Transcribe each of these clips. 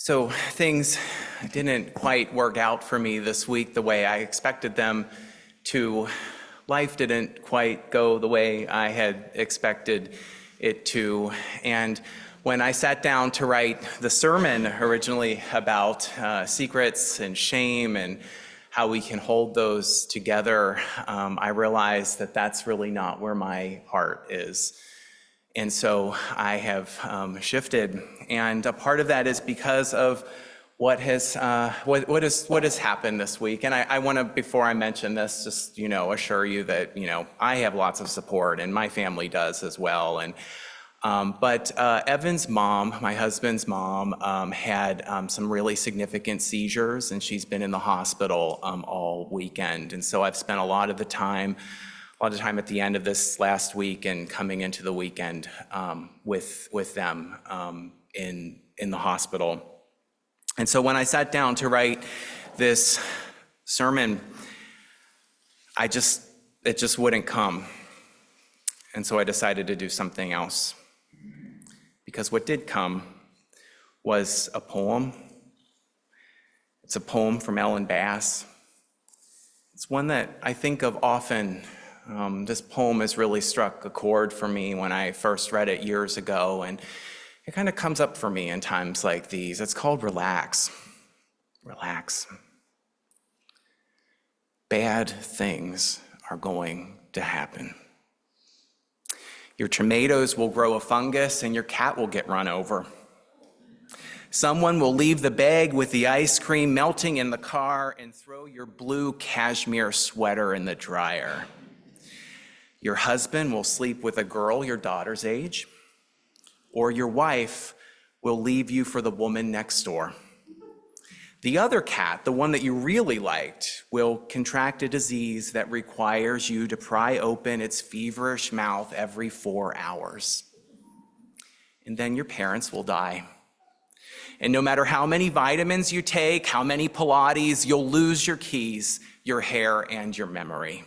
So things didn't quite work out for me this week the way I expected them to. Life didn't quite go the way I had expected it to. And when I sat down to write the sermon originally about secrets and shame and how we can hold those together, I realized that that's really not where my heart is. And so I have shifted, and a part of that is because of what has happened this week. And I want to, before I mention this, just assure you that I have lots of support, and my family does as well. And but Evan's mom, my husband's mom, had some really significant seizures, and she's been in the hospital all weekend. And so I've spent a lot of time at the end of this last week and coming into the weekend with them in the hospital. And so when I sat down to write this sermon, it just wouldn't come. And so I decided to do something else. Because what did come was a poem. It's a poem from Ellen Bass. It's one that I think of often. This poem has really struck a chord for me when I first read it years ago, and it kind of comes up for me in times like these. It's called Relax. Relax. Bad things are going to happen. Your tomatoes will grow a fungus and your cat will get run over. Someone will leave the bag with the ice cream melting in the car and throw your blue cashmere sweater in the dryer. Your husband will sleep with a girl your daughter's age, or your wife will leave you for the woman next door. The other cat, the one that you really liked, will contract a disease that requires you to pry open its feverish mouth every 4 hours. And then your parents will die. And no matter how many vitamins you take, how many Pilates, you'll lose your keys, your hair, and your memory.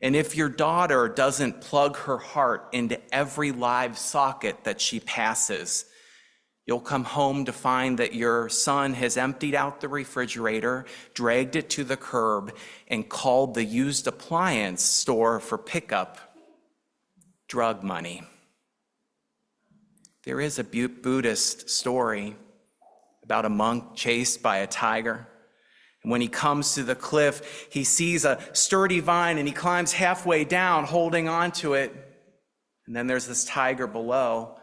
And if your daughter doesn't plug her heart into every live socket that she passes, you'll come home to find that your son has emptied out the refrigerator, dragged it to the curb, and called the used appliance store for pickup drug money. There is a Buddhist story about a monk chased by a tiger. And when he comes to the cliff, he sees a sturdy vine and he climbs halfway down, holding on to it. And then there's this tiger below.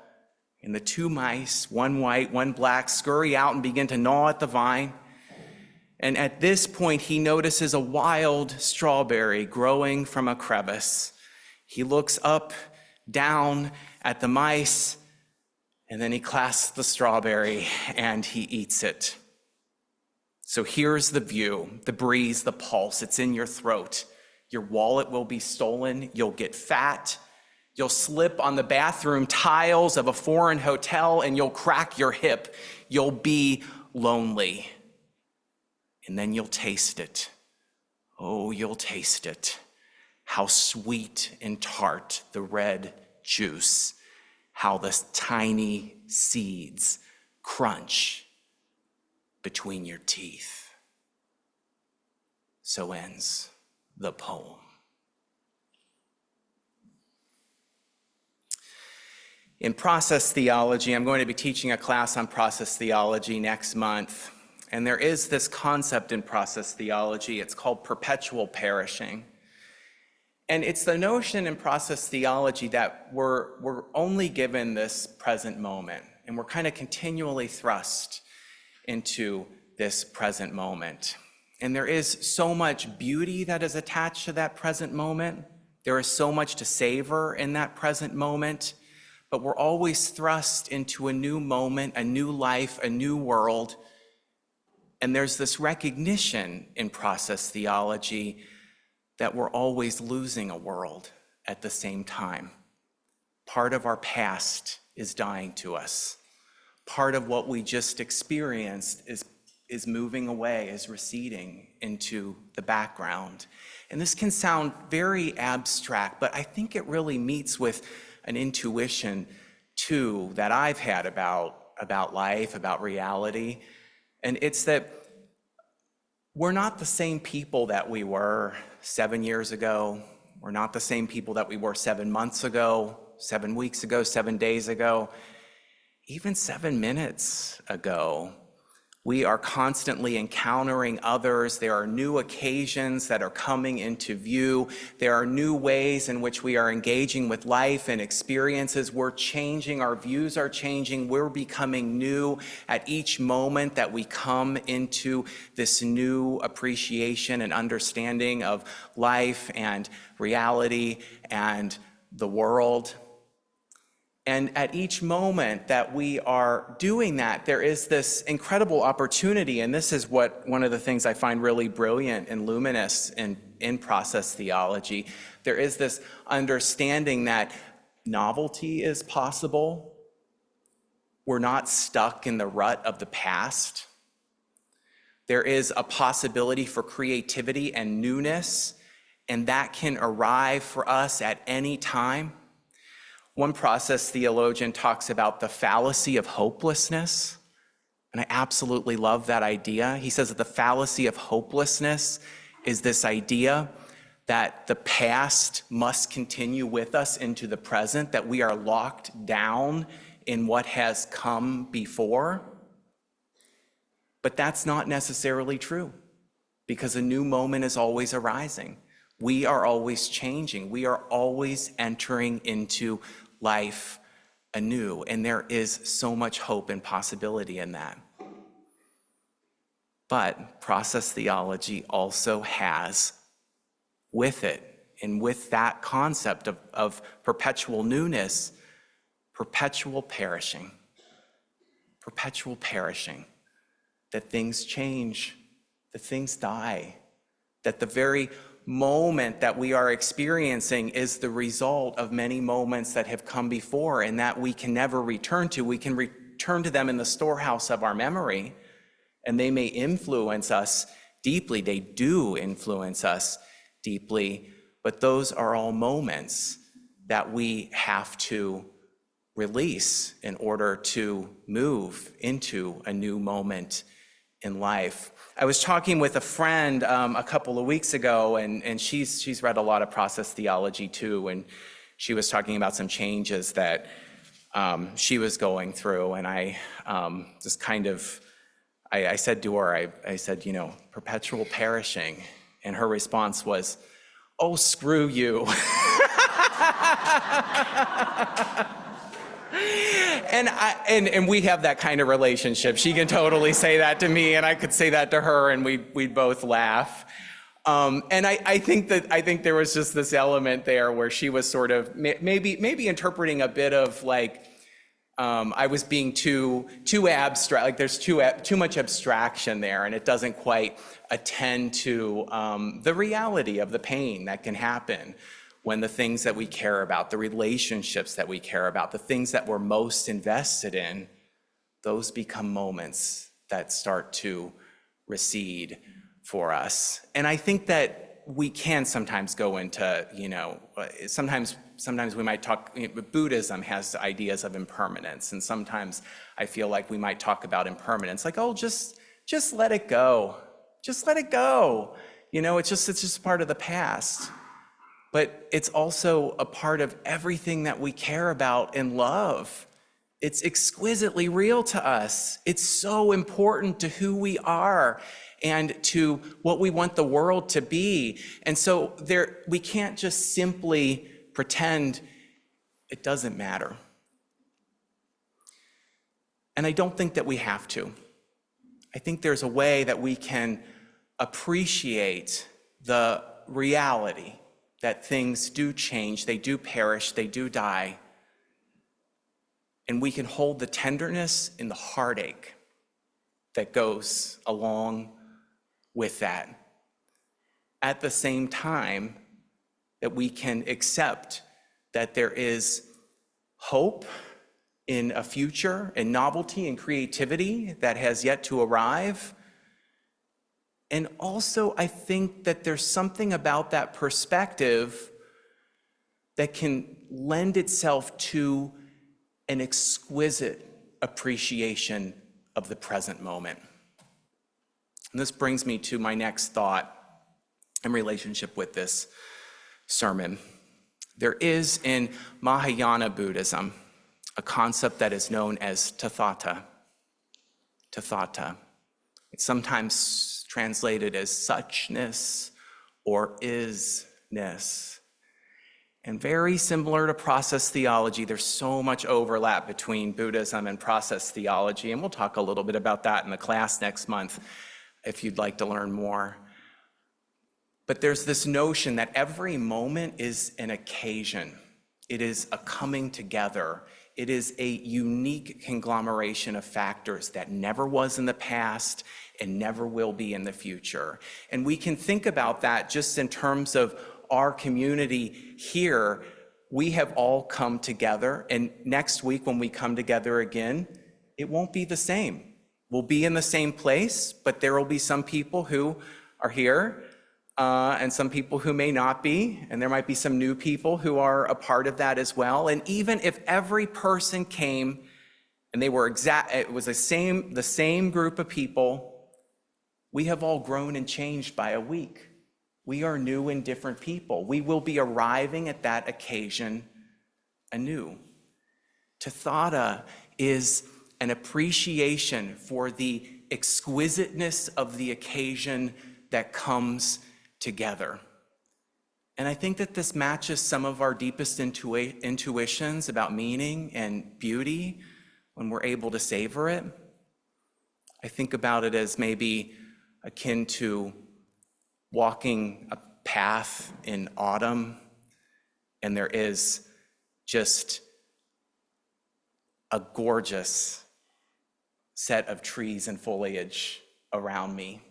And the two mice, one white, one black, scurry out and begin to gnaw at the vine. And at this point, he notices a wild strawberry growing from a crevice. He looks up, down at the mice, and then he clasps the strawberry and he eats it. So here's the view, the breeze, the pulse, it's in your throat. Your wallet will be stolen, you'll get fat, you'll slip on the bathroom tiles of a foreign hotel and you'll crack your hip. You'll be lonely. And then you'll taste it. Oh, you'll taste it. How sweet and tart the red juice. How the tiny seeds crunch between your teeth. So ends the poem. In process theology, I'm going to be teaching a class on process theology next month. And there is this concept in process theology. It's called perpetual perishing. And it's the notion in process theology that we're only given this present moment. And we're kind of continually thrust into this present moment. And there is so much beauty that is attached to that present moment. There is so much to savor in that present moment. But we're always thrust into a new moment, a new life, a new world. And there's this recognition in process theology that we're always losing a world at the same time. Part of our past is dying to us. Part of what we just experienced is moving away, is receding into the background. And this can sound very abstract, but I think it really meets with an intuition too that I've had about about life, about reality. And it's that we're not the same people that we were 7 years ago. We're not the same people that we were 7 months ago, 7 weeks ago, 7 days ago, even 7 minutes ago. We are constantly encountering others. There are new occasions that are coming into view. There are new ways in which we are engaging with life and experiences. We're changing, our views are changing. We're becoming new at each moment that we come into this new appreciation and understanding of life and reality and the world. And at each moment that we are doing that, there is this incredible opportunity, and this is one of the things I find really brilliant and luminous in process theology. There is this understanding that novelty is possible. We're not stuck in the rut of the past. There is a possibility for creativity and newness, and that can arrive for us at any time. One process theologian talks about the fallacy of hopelessness, and I absolutely love that idea. He says that the fallacy of hopelessness is this idea that the past must continue with us into the present, that we are locked down in what has come before. But that's not necessarily true, because a new moment is always arising. We are always changing. We are always entering into life anew, and there is so much hope and possibility in that. But process theology also has with it, and with that concept of perpetual newness, perpetual perishing, that things change, that things die, that the very moment that we are experiencing is the result of many moments that have come before and that we can never return to. We can return to them in the storehouse of our memory, and they may influence us deeply. They do influence us deeply, but those are all moments that we have to release in order to move into a new moment in life. I was talking with a friend a couple of weeks ago, and she's read a lot of process theology too, and she was talking about some changes that she was going through, and I just kind of, I said to her, I said, perpetual perishing, and her response was, "Oh, screw you." And we have that kind of relationship. She can totally say that to me, and I could say that to her, and we'd both laugh. And I think there was just this element there where she was sort of maybe interpreting a bit of like I was being too abstract. Like there's too much abstraction there, and it doesn't quite attend to the reality of the pain that can happen when the things that we care about, the relationships that we care about, the things that we're most invested in, those become moments that start to recede for us. And I think that we can sometimes go into, sometimes we might talk, Buddhism has ideas of impermanence, and sometimes I feel like we might talk about impermanence, like, oh, just let it go. Just let it go. It's just part of the past. But it's also a part of everything that we care about and love. It's exquisitely real to us. It's so important to who we are and to what we want the world to be. And so we can't just simply pretend it doesn't matter. And I don't think that we have to. I think there's a way that we can appreciate the reality that things do change, they do perish, they do die. And we can hold the tenderness and the heartache that goes along with that. At the same time, that we can accept that there is hope in a future and novelty and creativity that has yet to arrive. And also, I think that there's something about that perspective that can lend itself to an exquisite appreciation of the present moment. And this brings me to my next thought in relationship with this sermon. There is in Mahayana Buddhism a concept that is known as tathata. Tathata. It's sometimes translated as suchness or isness. And very similar to process theology, there's so much overlap between Buddhism and process theology, and we'll talk a little bit about that in the class next month if you'd like to learn more. But there's this notion that every moment is an occasion. It is a coming together. It is a unique conglomeration of factors that never was in the past and never will be in the future. And we can think about that just in terms of our community here. We have all come together, and next week when we come together again, it won't be the same. We'll be in the same place, but there will be some people who are here and some people who may not be, and there might be some new people who are a part of that as well. And even if every person came and they were it was the same group of people, we have all grown and changed by a week. We are new and different people. We will be arriving at that occasion anew. Tathata is an appreciation for the exquisiteness of the occasion that comes together. And I think that this matches some of our deepest intuitions about meaning and beauty when we're able to savor it. I think about it as maybe akin to walking a path in autumn, and there is just a gorgeous set of trees and foliage around me.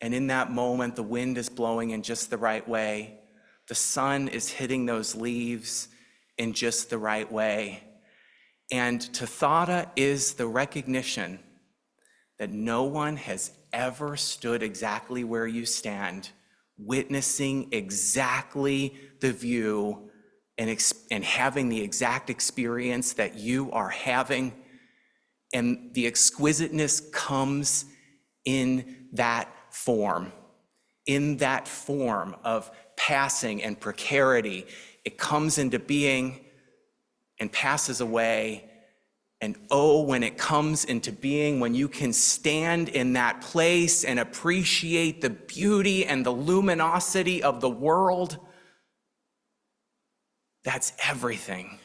And in that moment, the wind is blowing in just the right way. The sun is hitting those leaves in just the right way. And tathata is the recognition that no one has ever stood exactly where you stand, witnessing exactly the view and having the exact experience that you are having. And the exquisiteness comes in that form of passing and precarity. It comes into being and passes away. And oh, when it comes into being, when you can stand in that place and appreciate the beauty and the luminosity of the world, that's everything.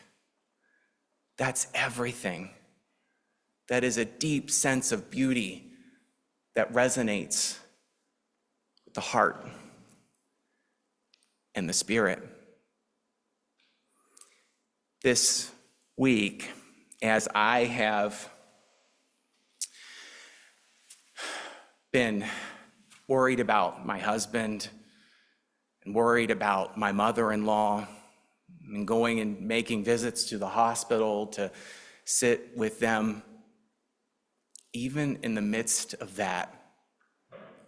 That's everything. That is a deep sense of beauty that resonates with the heart and the spirit. This week, as I have been worried about my husband and worried about my mother-in-law and going and making visits to the hospital to sit with them, even in the midst of that,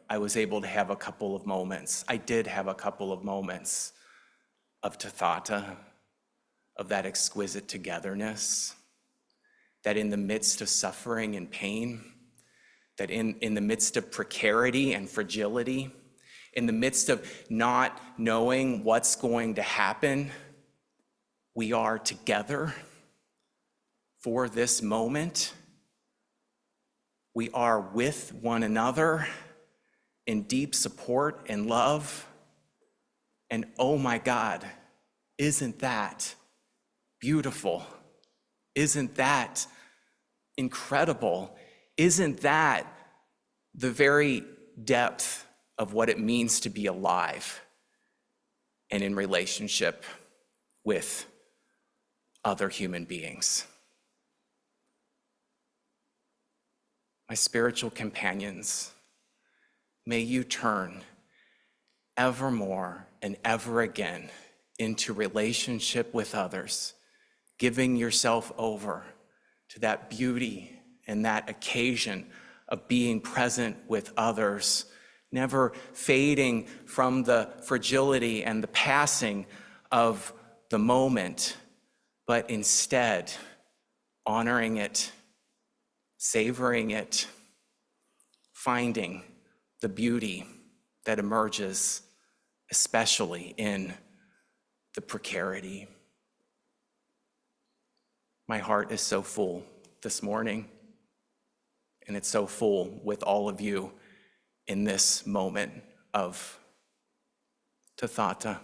I was able to have a couple of moments. I did have a couple of moments of tathata, of that exquisite togetherness, that in the midst of suffering and pain, that in the midst of precarity and fragility, in the midst of not knowing what's going to happen, we are together for this moment. We are with one another in deep support and love. And oh my God, isn't that beautiful? Isn't that incredible? Isn't that the very depth of what it means to be alive and in relationship with other human beings? My spiritual companions, may you turn ever more and ever again into relationship with others, giving yourself over to that beauty and that occasion of being present with others, never fading from the fragility and the passing of the moment, but instead honoring it savoring it, finding the beauty that emerges, especially in the precarity. My heart is so full this morning, and it's so full with all of you in this moment of Tathata.